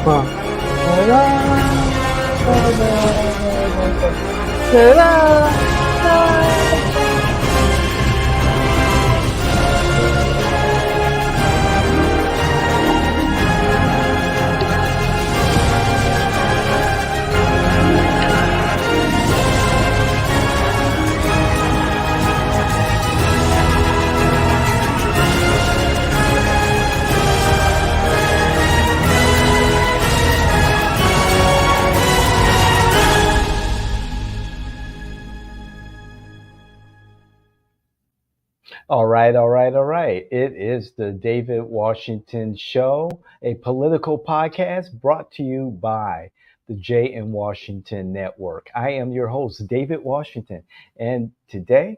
Huh. All right, all right, all right. It is the David Washington Show, a political podcast brought to you by the J. and Washington Network. I am your host, David Washington, and today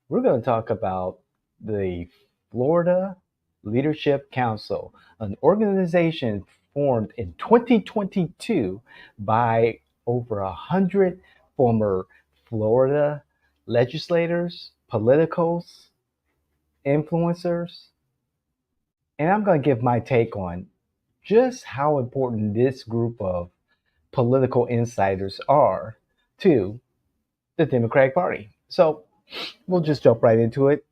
we're going to talk about the Florida Leadership Council, an organization formed in 2022 by over 100 former Florida legislators, politicals, influencers, and I'm going to give my take on just how important this group of political insiders are to the Democratic Party. So we'll just jump right into it.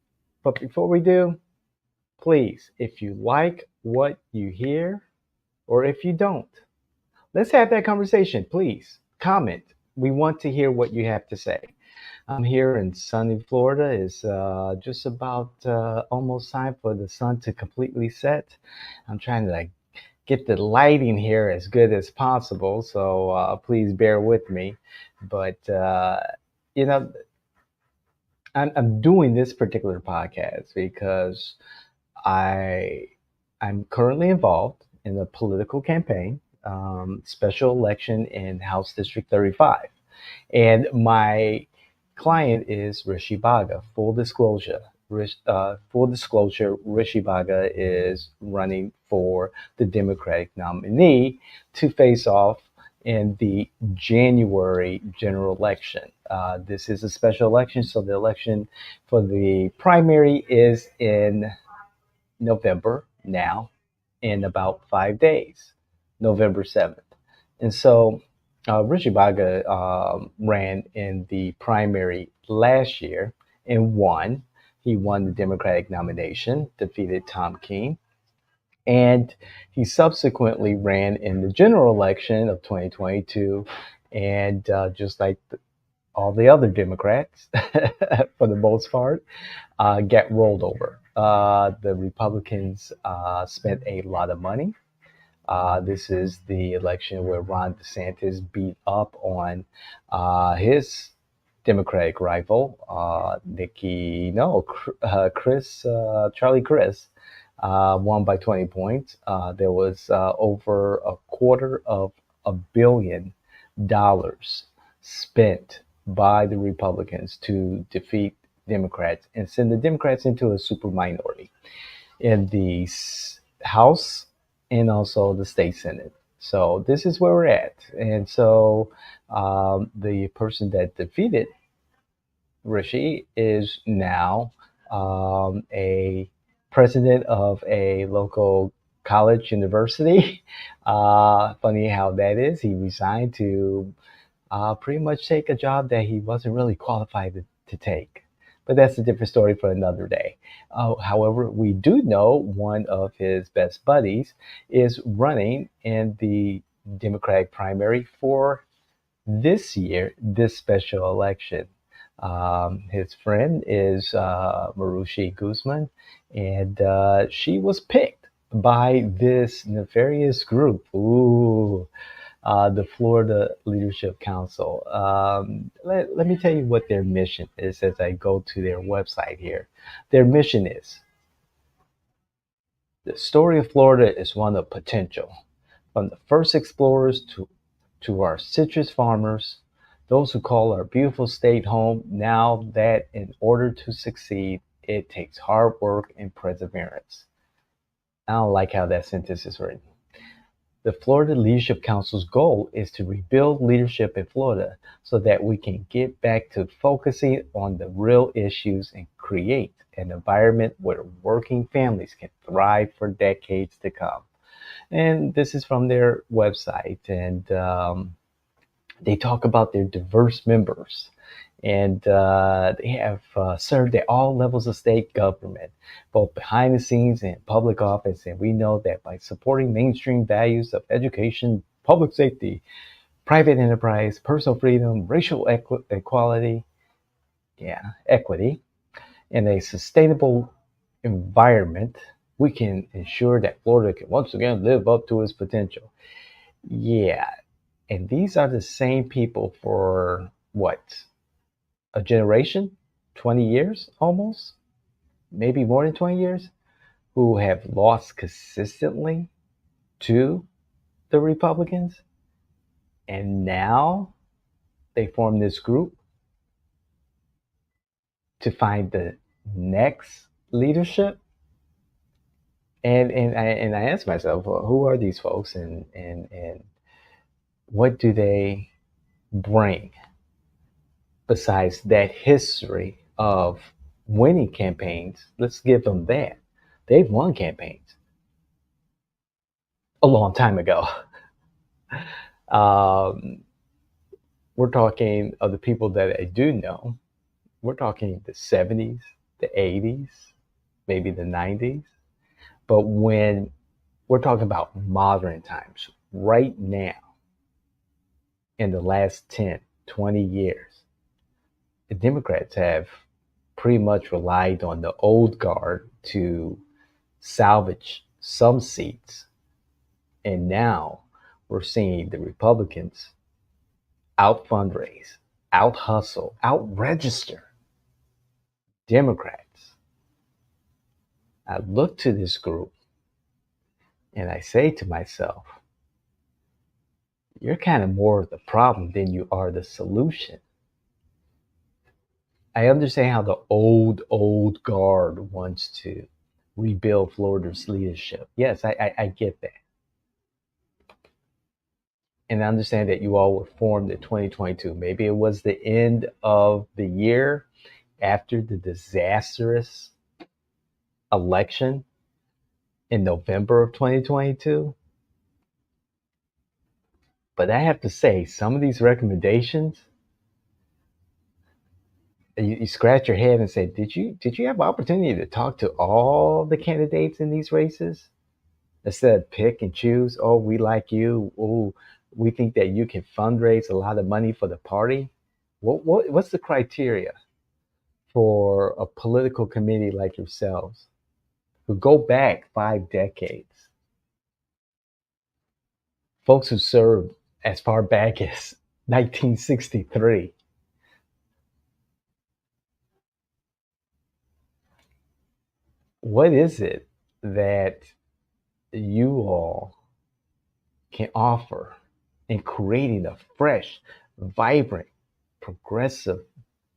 But before we do, please, if you like what you hear or if you don't, let's have that conversation. Please comment. We want to hear what you have to say. I'm here in sunny Florida. It's just about almost time for the sun to completely set. I'm trying to get the lighting here as good as possible, so please bear with me. But you know, I'm doing this particular podcast because I I'm currently involved in a political campaign, special election in House District 35. And my client is Rishi Baga. Full disclosure, Rishi Baga is running for the Democratic nominee to face off in the January general election. This is a special election, so the election for the primary is in November now, in about 5 days, November 7th. And so Richie Baga ran in the primary last year and won. He won the Democratic nomination, defeated Tom Keene. And he subsequently ran in the general election of 2022. And just like all the other Democrats, for the most part, get rolled over. The Republicans spent a lot of money. This is the election where Ron DeSantis beat up on his Democratic rival, Charlie Chris, won by 20 points. There was over $250 million spent by the Republicans to defeat Democrats and send the Democrats into a super minority in the House and also the state Senate. So this is where we're at. And so the person that defeated Rishi is now a president of a local college university. Funny how that is. He resigned to pretty much take a job that he wasn't really qualified to take. But that's a different story for another day. However, we do know one of his best buddies is running in the Democratic primary for this year, this special election. His friend is Marushi Guzman, and she was picked by this nefarious group. The Florida Leadership Council. Let me tell you what their mission is as I go to their website here. Their mission is: the story of Florida is one of potential. From the first explorers to our citrus farmers, those who call our beautiful state home, now that in order to succeed, it takes hard work and perseverance. I don't like how that sentence is written. The Florida Leadership Council's goal is to rebuild leadership in Florida so that we can get back to focusing on the real issues and create an environment where working families can thrive for decades to come. And this is from their website. And they talk about their diverse members. And they have served at all levels of state government, both behind the scenes and public office. And we know that by supporting mainstream values of education, public safety, private enterprise, personal freedom, racial equality, equity, and a sustainable environment, we can ensure that Florida can once again live up to its potential. Yeah, and these are the same people for what? A generation? 20 years almost? Maybe more than 20 years? Who have lost consistently to the Republicans. And now they form this group to find the next leadership. And I ask myself, well, who are these folks, and what do they bring besides that history of winning campaigns? Let's give them that. They've won campaigns a long time ago. Um, we're talking of the people that I do know. We're talking the 70s, the 80s, maybe the 90s. But when we're talking about modern times, right now, in the last 10, 20 years, the Democrats have pretty much relied on the old guard to salvage some seats. And now we're seeing the Republicans out fundraise, out hustle, out register Democrats. I look to this group and I say to myself, you're kind of more of the problem than you are the solution. I understand how the old guard wants to rebuild Florida's leadership. Yes, I get that. And I understand that you all were formed in 2022. Maybe it was the end of the year after the disastrous election in November of 2022. But I have to say, some of these recommendations, you scratch your head and say, did you have opportunity to talk to all the candidates in these races? Instead of pick and choose, oh, we like you, oh, we think that you can fundraise a lot of money for the party. What's the criteria for a political committee like yourselves who go back 5 decades? Folks who served as far back as 1963. What is it that you all can offer in creating a fresh, vibrant, progressive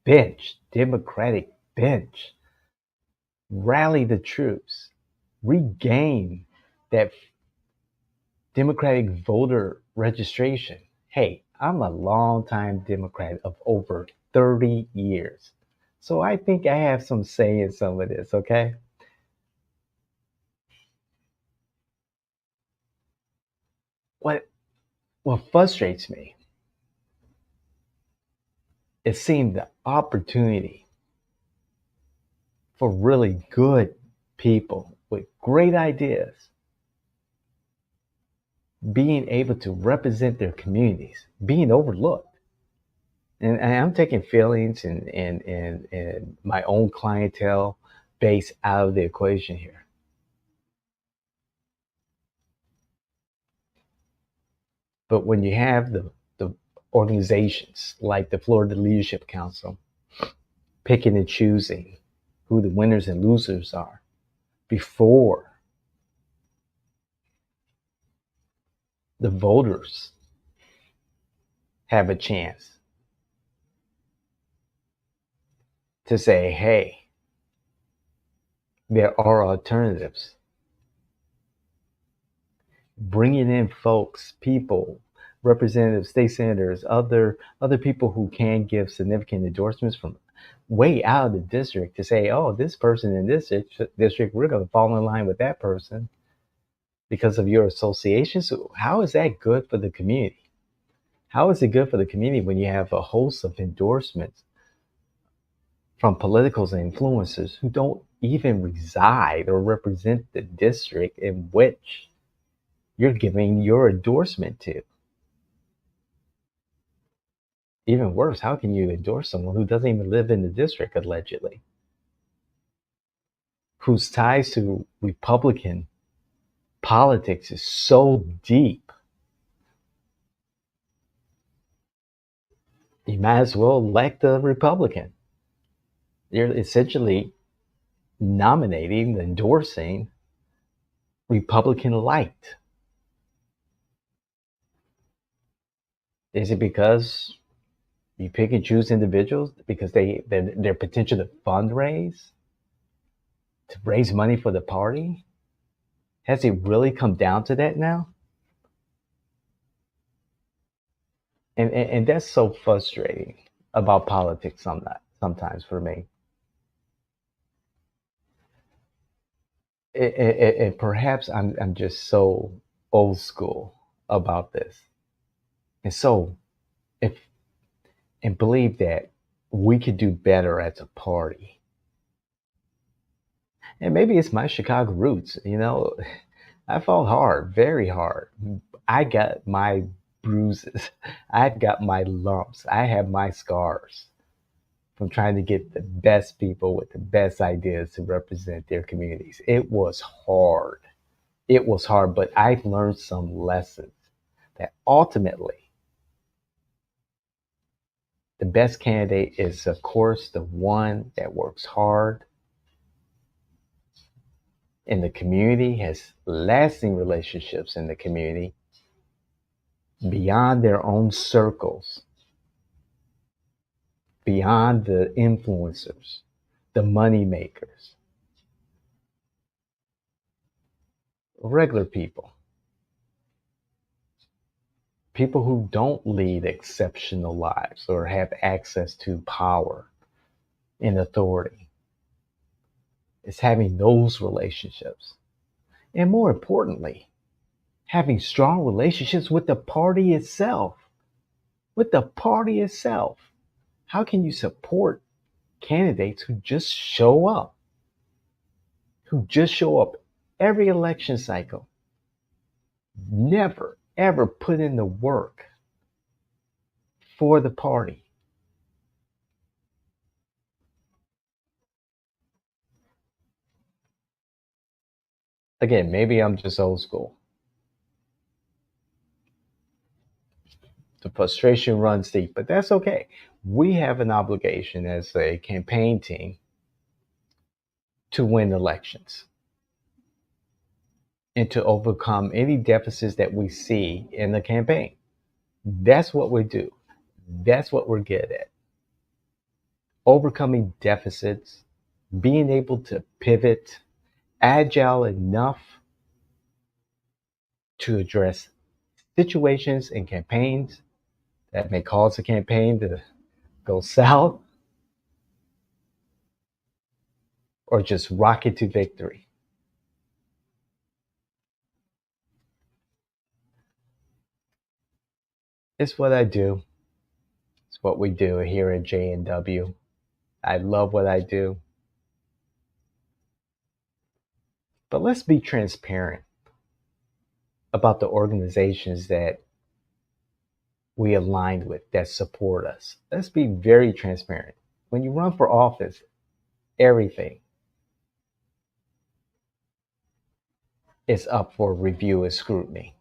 bench, Democratic bench? Rally the troops, regain that Democratic voter registration. Hey, I'm a longtime Democrat of over 30 years. So I think I have some say in some of this, okay? What what frustrates me is seeing the opportunity for really good people with great ideas being able to represent their communities, being overlooked. And I'm taking feelings and my own clientele base out of the equation here. But when you have the organizations like the Florida Leadership Council picking and choosing who the winners and losers are before the voters have a chance to say, hey, there are alternatives. Bringing in folks, people, representatives, state senators, other people who can give significant endorsements from way out of the district to say, oh, this person in this district, we're going to fall in line with that person. because of your association. So how is that good for the community? How is it good for the community when you have a host of endorsements from politicals and influencers who don't even reside or represent the district in which you're giving your endorsement to? Even worse, how can you endorse someone who doesn't even live in the district, allegedly, whose ties to Republican politics is so deep? You might as well elect a Republican. You're essentially nominating, endorsing Republican light. Is it because you pick and choose individuals because their potential to fundraise, to raise money for the party? Has it really come down to that now? And that's so frustrating about politics sometimes for me. And perhaps I'm just so old school about this. And so if and believe that we could do better as a party. And maybe it's my Chicago roots, I fought hard, very hard. I got my bruises. I've got my lumps. I have my scars from trying to get the best people with the best ideas to represent their communities. It was hard. It was hard, but I've learned some lessons that ultimately the best candidate is, of course, the one that works hard in the community, has lasting relationships in the community beyond their own circles, beyond the influencers, the money makers, regular people who don't lead exceptional lives or have access to power and authority. It's having those relationships. And more importantly, having strong relationships with the party itself. With the party itself. How can you support candidates who just show up? Who just show up every election cycle? Never, ever put in the work for the party. Again, maybe I'm just old school. The frustration runs deep, but that's okay. We have an obligation as a campaign team to win elections and to overcome any deficits that we see in the campaign. That's what we do. That's what we're good at. Overcoming deficits, being able to pivot, agile enough to address situations and campaigns that may cause a campaign to go south or just rocket to victory. It's what I do. It's what we do here at JNW. I love what I do. But let's be transparent about the organizations that we aligned with that support us. Let's be very transparent. When you run for office, everything is up for review and scrutiny.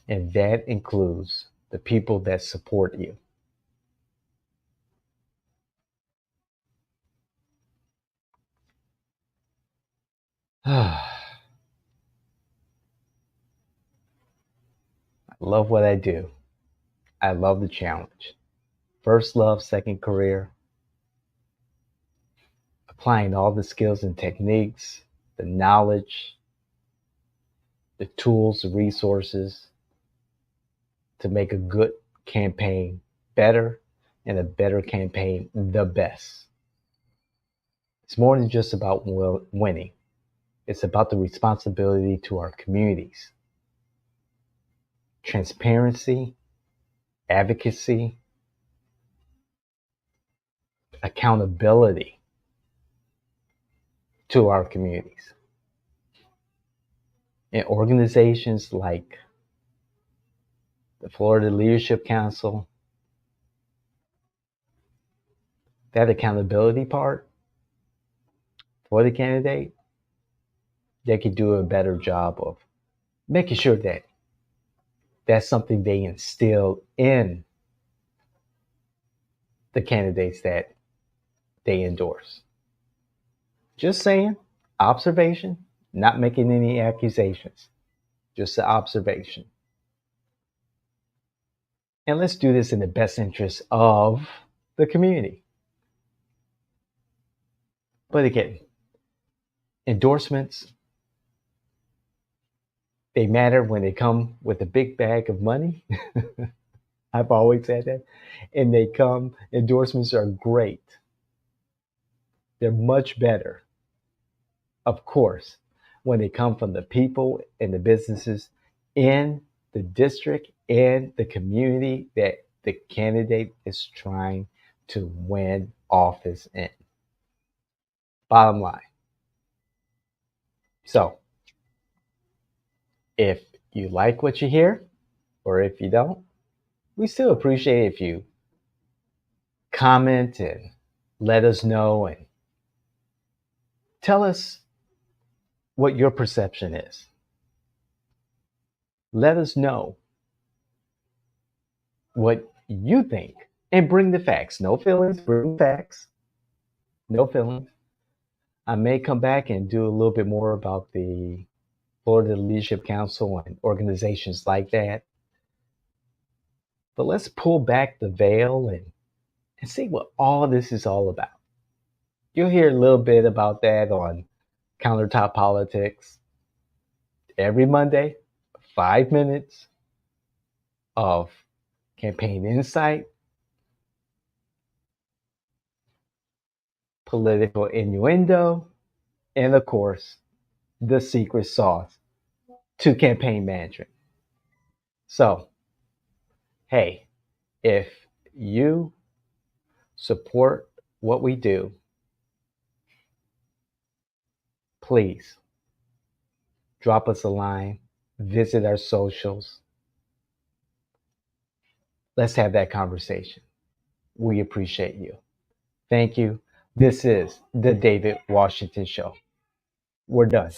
And that includes the people that support you. I love what I do. I love the challenge. First love, second career. Applying all the skills and techniques, the knowledge, the tools, the resources to make a good campaign better and a better campaign the best. It's more than just about winning. It's about the responsibility to our communities, transparency, advocacy, accountability to our communities. And organizations like the Florida Leadership Council, that accountability part for the candidate, they could do a better job of making sure that that's something they instill in the candidates that they endorse. Just saying, observation, not making any accusations, just an observation. And let's do this in the best interest of the community. But again, endorsements, they matter when they come with a big bag of money. I've always said that. And endorsements are great. They're much better, of course, when they come from the people and the businesses in the district and the community that the candidate is trying to win office in. Bottom line. So, if you like what you hear, or if you don't, we still appreciate if you comment and let us know and tell us what your perception is. Let us know what you think and bring the facts. No feelings, bring facts. No feelings. I may come back and do a little bit more about the Florida Leadership Council and organizations like that. But let's pull back the veil and see what all of this is all about. You'll hear a little bit about that on Countertop Politics every Monday, 5 minutes of campaign insight, political innuendo, and of course, the secret sauce to campaign management. So, hey, if you support what we do, please drop us a line, visit our socials. Let's have that conversation. We appreciate you. Thank you. This is the David Washington Show. We're done.